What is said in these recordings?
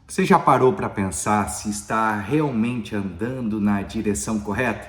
Você já parou para pensar se está realmente andando na direção correta?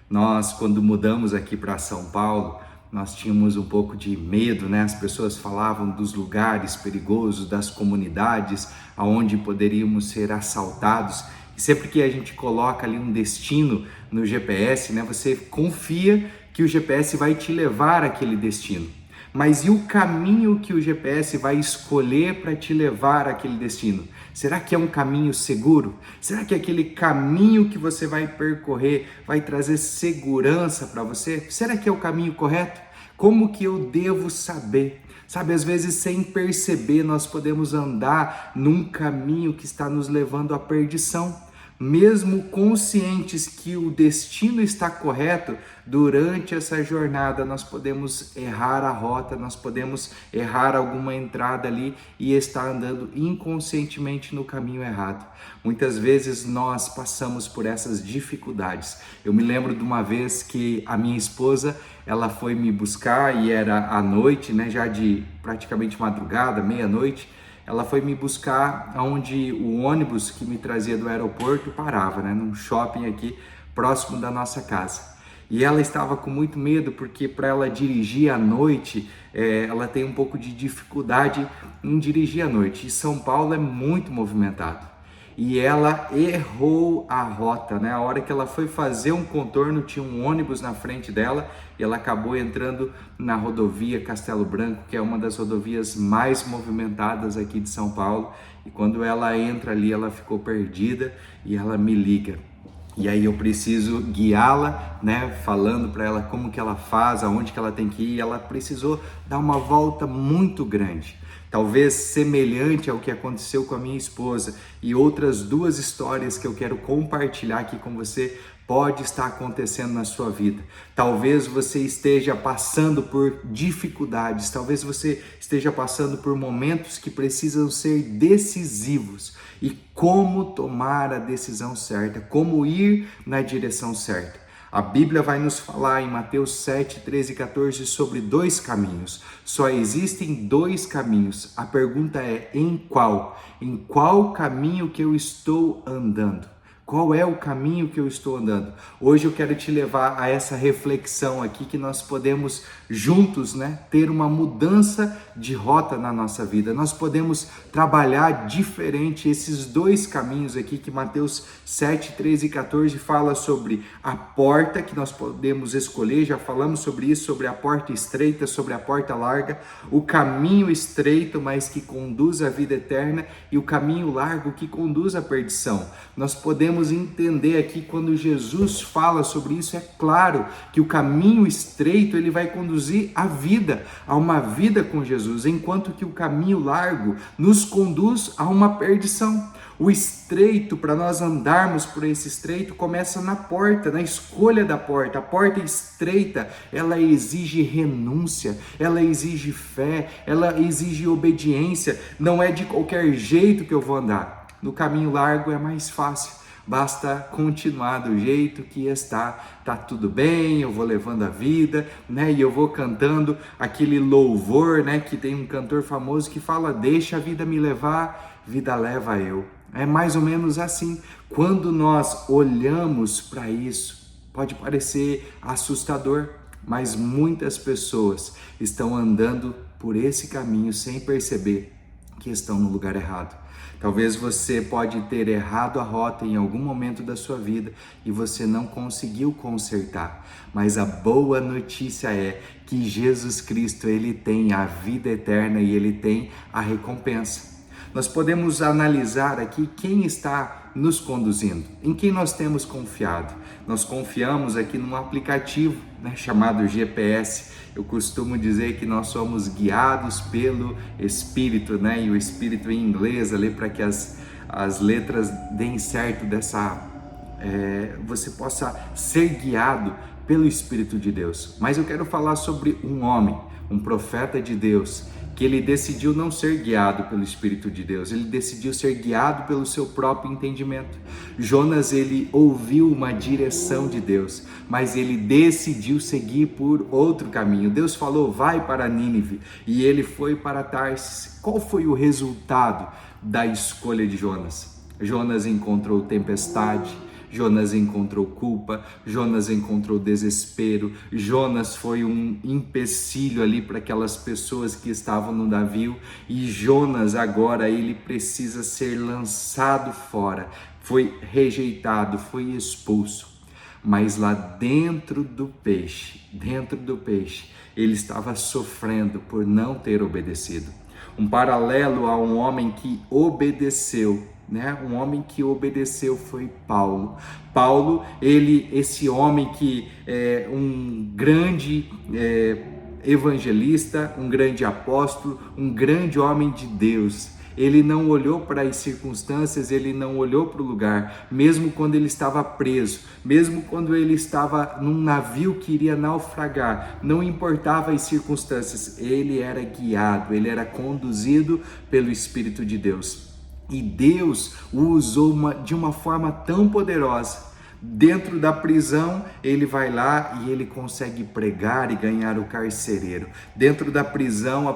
Nós, quando mudamos aqui para São Paulo, nós tínhamos um pouco de medo, né? As pessoas falavam dos lugares perigosos, das comunidades aonde poderíamos ser assaltados. E sempre que a gente coloca ali um destino no GPS, né? Você confia que o GPS vai te levar àquele destino. Mas e o caminho que o GPS vai escolher para te levar àquele destino? Será que é um caminho seguro? Será que aquele caminho que você vai percorrer vai trazer segurança para você? Será que é o caminho correto? Como que eu devo saber? Sabe, às vezes sem perceber nós podemos andar num caminho que está nos levando à perdição. Mesmo conscientes que o destino está correto, durante essa jornada nós podemos errar a rota, nós podemos errar alguma entrada ali e estar andando inconscientemente no caminho errado. Muitas vezes nós passamos por essas dificuldades. Eu me lembro de uma vez que a minha esposa, ela foi me buscar e era à noite, né, já de praticamente madrugada, meia-noite. Ela foi me buscar onde o ônibus que me trazia do aeroporto parava, né, num shopping aqui próximo da nossa casa. E ela estava com muito medo porque para ela dirigir à noite, ela tem um pouco de dificuldade em dirigir à noite. E São Paulo é muito movimentado. E ela errou a rota, né? A hora que ela foi fazer um contorno, tinha um ônibus na frente dela e ela acabou entrando na rodovia Castelo Branco, que é uma das rodovias mais movimentadas aqui de São Paulo. E quando ela entra ali, ela ficou perdida e ela me liga. E aí eu preciso guiá-la, né, falando para ela como que ela faz, aonde que ela tem que ir. E ela precisou dar uma volta muito grande, talvez semelhante ao que aconteceu com a minha esposa. E outras duas histórias que eu quero compartilhar aqui com você pode estar acontecendo na sua vida. Talvez você esteja passando por dificuldades, talvez você esteja passando por momentos que precisam ser decisivos. E como tomar a decisão certa, como ir na direção certa. A Bíblia vai nos falar em Mateus 7, 13 e 14 sobre dois caminhos. Só existem dois caminhos. A pergunta é: em qual? Em qual caminho que eu estou andando? Qual é o caminho que eu estou andando? Hoje eu quero te levar a essa reflexão aqui que nós podemos juntos, né, ter uma mudança de rota na nossa vida. Nós podemos trabalhar diferente esses dois caminhos aqui que Mateus 7, 13 e 14 fala sobre a porta que nós podemos escolher. Já falamos sobre isso, sobre a porta estreita, sobre a porta larga, o caminho estreito, mas que conduz à vida eterna, e o caminho largo que conduz à perdição. Nós podemos entender aqui quando Jesus fala sobre isso, é claro que o caminho estreito ele vai conduzir à vida, a uma vida com Jesus, enquanto que o caminho largo nos conduz a uma perdição. O estreito, para nós andarmos por esse estreito, começa na porta, na escolha da porta. A porta estreita, ela exige renúncia, ela exige fé, ela exige obediência. Não é de qualquer jeito que eu vou andar. No caminho largo é mais fácil. Basta continuar do jeito que está, tá tudo bem, eu vou levando a vida, né? E eu vou cantando aquele louvor, né? Que tem um cantor famoso que fala: deixa a vida me levar, vida leva eu. É mais ou menos assim. Quando nós olhamos para isso, pode parecer assustador, mas muitas pessoas estão andando por esse caminho sem perceber que estão no lugar errado. Talvez você pode ter errado a rota em algum momento da sua vida e você não conseguiu consertar. Mas a boa notícia é que Jesus Cristo, ele tem a vida eterna e ele tem a recompensa. Nós podemos analisar aqui quem está nos conduzindo, em quem nós temos confiado. Nós confiamos aqui num aplicativo, né, chamado GPS. Eu costumo dizer que nós somos guiados pelo Espírito, né, e o Espírito em inglês ali, para que as letras deem certo você possa ser guiado pelo Espírito de Deus. Mas eu quero falar sobre um homem, um profeta de Deus, que ele decidiu não ser guiado pelo Espírito de Deus, ele decidiu ser guiado pelo seu próprio entendimento. Jonas, ele ouviu uma direção de Deus, mas ele decidiu seguir por outro caminho. Deus falou, vai para Nínive, e ele foi para Tarsis. Qual foi o resultado da escolha de Jonas? Jonas encontrou tempestade, Jonas encontrou culpa, Jonas encontrou desespero, Jonas foi um empecilho ali para aquelas pessoas que estavam no navio, e Jonas agora ele precisa ser lançado fora, foi rejeitado, foi expulso. Mas lá dentro do peixe, ele estava sofrendo por não ter obedecido. Um paralelo a um homem que obedeceu, um homem que obedeceu foi Paulo. Paulo, esse homem que é um grande evangelista, um grande apóstolo, um grande homem de Deus. Ele não olhou para as circunstâncias, ele não olhou para o lugar, mesmo quando ele estava preso, mesmo quando ele estava num navio que iria naufragar, não importava as circunstâncias, ele era guiado, ele era conduzido pelo Espírito de Deus. E Deus o usou de uma forma tão poderosa. Dentro da prisão, ele vai lá e ele consegue pregar e ganhar o carcereiro. Dentro da prisão,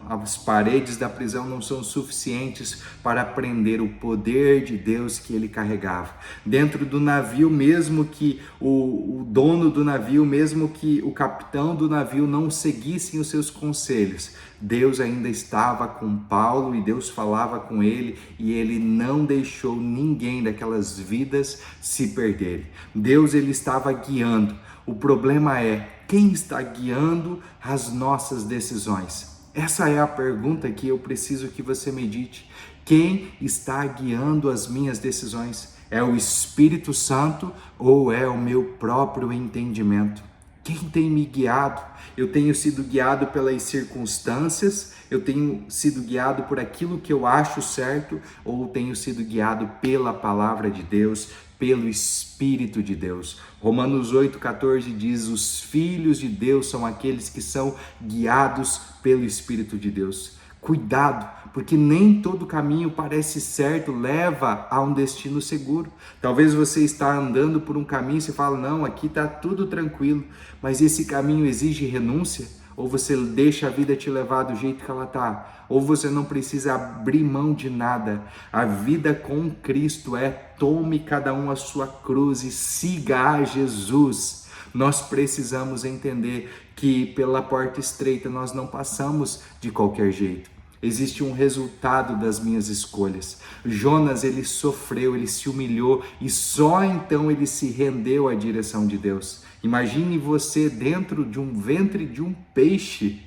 as paredes da prisão não são suficientes para prender o poder de Deus que ele carregava. Dentro do navio, mesmo que o dono do navio, mesmo que o capitão do navio não seguissem os seus conselhos, Deus ainda estava com Paulo e Deus falava com ele, e ele não deixou ninguém daquelas vidas se perderem. Deus, ele estava guiando. O problema é, quem está guiando as nossas decisões? Essa é a pergunta que eu preciso que você medite. Quem está guiando as minhas decisões? É o Espírito Santo ou é o meu próprio entendimento? Quem tem me guiado? Eu tenho sido guiado pelas circunstâncias, eu tenho sido guiado por aquilo que eu acho certo, ou tenho sido guiado pela palavra de Deus, pelo Espírito de Deus? Romanos 8,14 diz, os filhos de Deus são aqueles que são guiados pelo Espírito de Deus. Cuidado, porque nem todo caminho parece certo, leva a um destino seguro. Talvez você está andando por um caminho e você fala, não, aqui está tudo tranquilo, mas esse caminho exige renúncia, ou você deixa a vida te levar do jeito que ela está, ou você não precisa abrir mão de nada. A vida com Cristo é, tome cada um a sua cruz e siga a Jesus. Nós precisamos entender que pela porta estreita nós não passamos de qualquer jeito. Existe um resultado das minhas escolhas. Jonas, ele sofreu, ele se humilhou e só então ele se rendeu à direção de Deus. Imagine você dentro de um ventre de um peixe,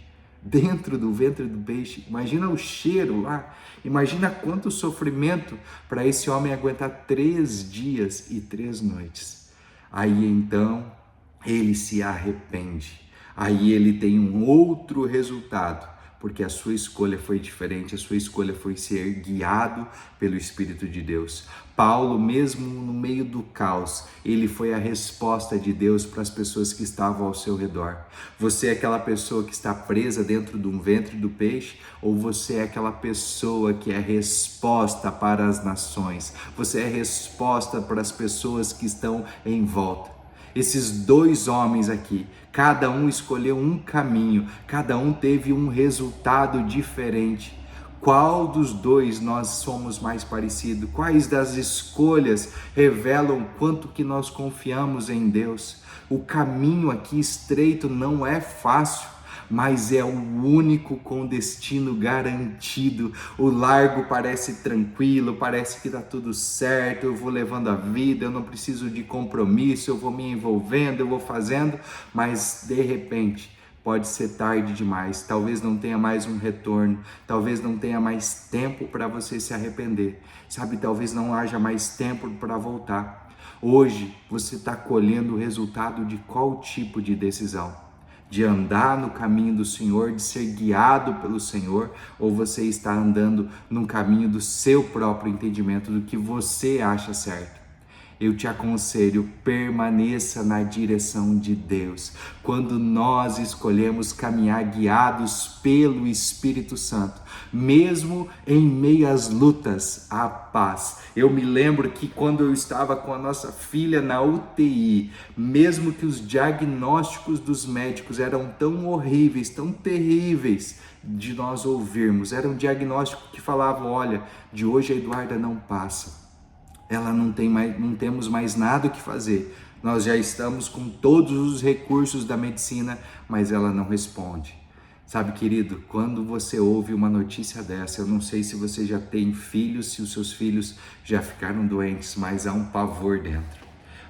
imagina o cheiro lá, imagina quanto sofrimento para esse homem aguentar 3 dias e 3 noites. Aí então ele se arrepende, aí ele tem um outro resultado, porque a sua escolha foi diferente, a sua escolha foi ser guiado pelo Espírito de Deus. Paulo, mesmo no meio do caos, ele foi a resposta de Deus para as pessoas que estavam ao seu redor. Você é aquela pessoa que está presa dentro de um ventre do peixe, ou você é aquela pessoa que é resposta para as nações? Você é resposta para as pessoas que estão em volta. Esses 2 homens aqui, cada um escolheu um caminho, cada um teve um resultado diferente. Qual dos 2 nós somos mais parecidos? Quais das escolhas revelam quanto que nós confiamos em Deus? O caminho aqui estreito não é fácil, mas é o único com destino garantido. O largo parece tranquilo, parece que está tudo certo, eu vou levando a vida, eu não preciso de compromisso, eu vou me envolvendo, eu vou fazendo, mas de repente pode ser tarde demais, talvez não tenha mais um retorno, talvez não tenha mais tempo para você se arrepender, sabe, talvez não haja mais tempo para voltar. Hoje você está colhendo o resultado de qual tipo de decisão? De andar no caminho do Senhor, de ser guiado pelo Senhor, ou você está andando num caminho do seu próprio entendimento, do que você acha certo? eu te aconselho, permaneça na direção de Deus. Quando nós escolhemos caminhar guiados pelo Espírito Santo, mesmo em meio às lutas, há paz. Eu me lembro que quando eu estava com a nossa filha na UTI, mesmo que os diagnósticos dos médicos eram tão horríveis, tão terríveis de nós ouvirmos, era um diagnóstico que falava, olha, de hoje a Eduarda não passa. Ela não temos mais nada o que fazer. Nós já estamos com todos os recursos da medicina, mas ela não responde. Sabe, querido, quando você ouve uma notícia dessa, eu não sei se você já tem filhos, se os seus filhos já ficaram doentes, mas há um pavor dentro.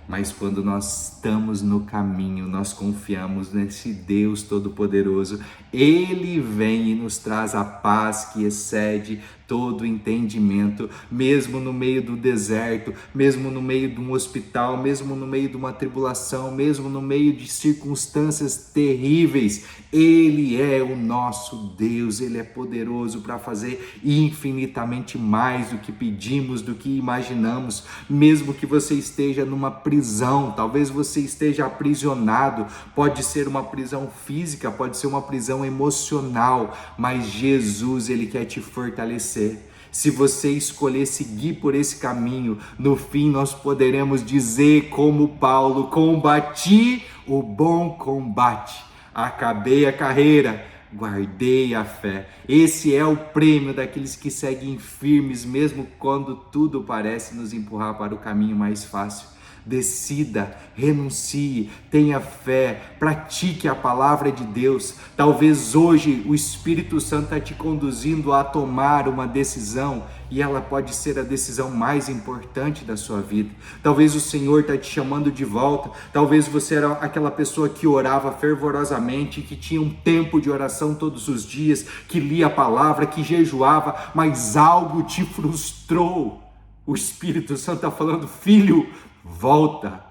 Mas quando nós estamos no caminho, nós confiamos nesse Deus Todo-Poderoso, Ele vem e nos traz a paz que excede todo entendimento, mesmo no meio do deserto, mesmo no meio de um hospital, mesmo no meio de uma tribulação, mesmo no meio de circunstâncias terríveis. Ele é o nosso Deus, Ele é poderoso para fazer infinitamente mais do que pedimos, do que imaginamos. Mesmo que você esteja numa prisão, talvez você esteja aprisionado, pode ser uma prisão física, pode ser uma prisão emocional, mas Jesus, Ele quer te fortalecer. Se você escolher seguir por esse caminho, no fim nós poderemos dizer como Paulo, combati o bom combate, acabei a carreira, guardei a fé. Esse é o prêmio daqueles que seguem firmes, mesmo quando tudo parece nos empurrar para o caminho mais fácil. Decida, renuncie, tenha fé, pratique a palavra de Deus. Talvez hoje o Espírito Santo está te conduzindo a tomar uma decisão e ela pode ser a decisão mais importante da sua vida. Talvez o Senhor está te chamando de volta, talvez você era aquela pessoa que orava fervorosamente, que tinha um tempo de oração todos os dias, que lia a palavra, que jejuava, mas algo te frustrou. O Espírito Santo está falando, filho, volta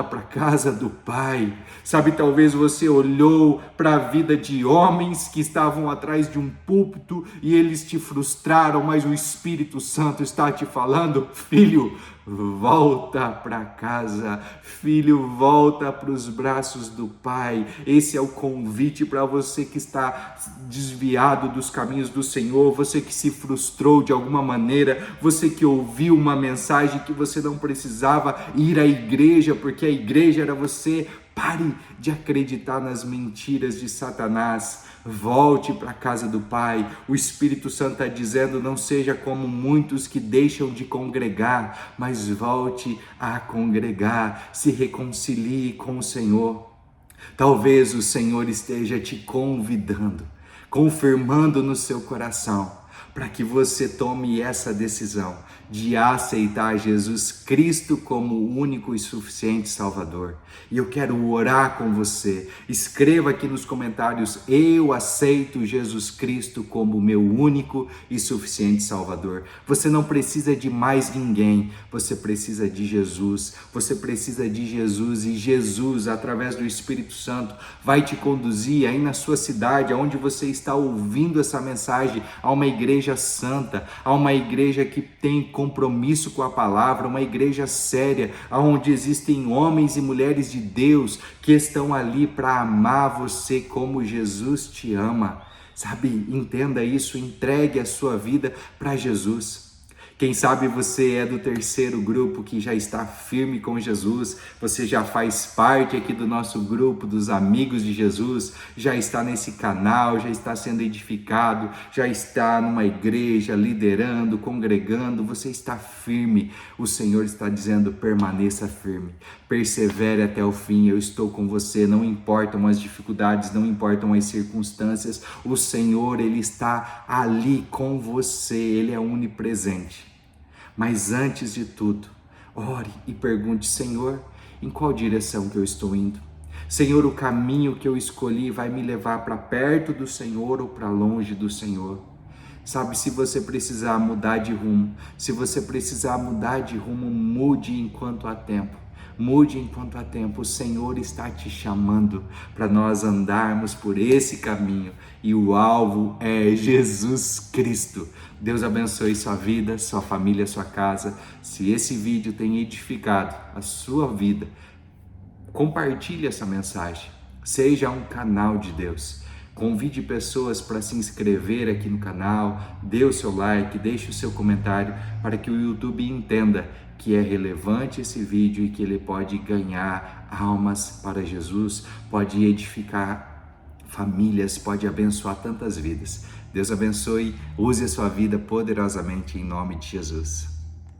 para a casa do Pai. Sabe, talvez você olhou para a vida de homens que estavam atrás de um púlpito e eles te frustraram, mas o Espírito Santo está te falando, filho, volta para casa, filho, volta para os braços do Pai. Esse é o convite para você que está desviado dos caminhos do Senhor, você que se frustrou de alguma maneira, você que ouviu uma mensagem que você não precisava ir à igreja, porque a igreja era você. Pare de acreditar nas mentiras de Satanás. Volte para a casa do Pai. O Espírito Santo está dizendo, não seja como muitos que deixam de congregar, mas volte a congregar, se reconcilie com o Senhor. Talvez o Senhor esteja te convidando, confirmando no seu coração, para que você tome essa decisão de aceitar Jesus Cristo como o único e suficiente Salvador. E eu quero orar com você. Escreva aqui nos comentários, eu aceito Jesus Cristo como meu único e suficiente Salvador. Você não precisa de mais ninguém, você precisa de Jesus. Você precisa de Jesus e Jesus, através do Espírito Santo, vai te conduzir aí na sua cidade, onde você está ouvindo essa mensagem, a uma igreja santa, a uma igreja que tem compromisso com a palavra, uma igreja séria, onde existem homens e mulheres de Deus que estão ali para amar você como Jesus te ama. Sabe, entenda isso, entregue a sua vida para Jesus. Quem sabe você é do terceiro grupo que já está firme com Jesus, você já faz parte aqui do nosso grupo dos amigos de Jesus, já está nesse canal, já está sendo edificado, já está numa igreja, liderando, congregando, você está firme. O Senhor está dizendo, permaneça firme, persevere até o fim, eu estou com você, não importam as dificuldades, não importam as circunstâncias, o Senhor, Ele está ali com você, Ele é onipresente. Mas antes de tudo, ore e pergunte, Senhor, em qual direção que eu estou indo? Senhor, o caminho que eu escolhi vai me levar para perto do Senhor ou para longe do Senhor? Sabe, se você precisar mudar de rumo, mude enquanto há tempo. Mude enquanto há tempo. O Senhor está te chamando para nós andarmos por esse caminho e o alvo é Jesus Cristo. Deus abençoe sua vida, sua família, sua casa. Se esse vídeo tem edificado a sua vida, compartilhe essa mensagem. Seja um canal de Deus. Convide pessoas para se inscrever aqui no canal, dê o seu like, deixe o seu comentário para que o YouTube entenda que é relevante esse vídeo e que ele pode ganhar almas para Jesus, pode edificar famílias, pode abençoar tantas vidas. Deus abençoe, use a sua vida poderosamente em nome de Jesus.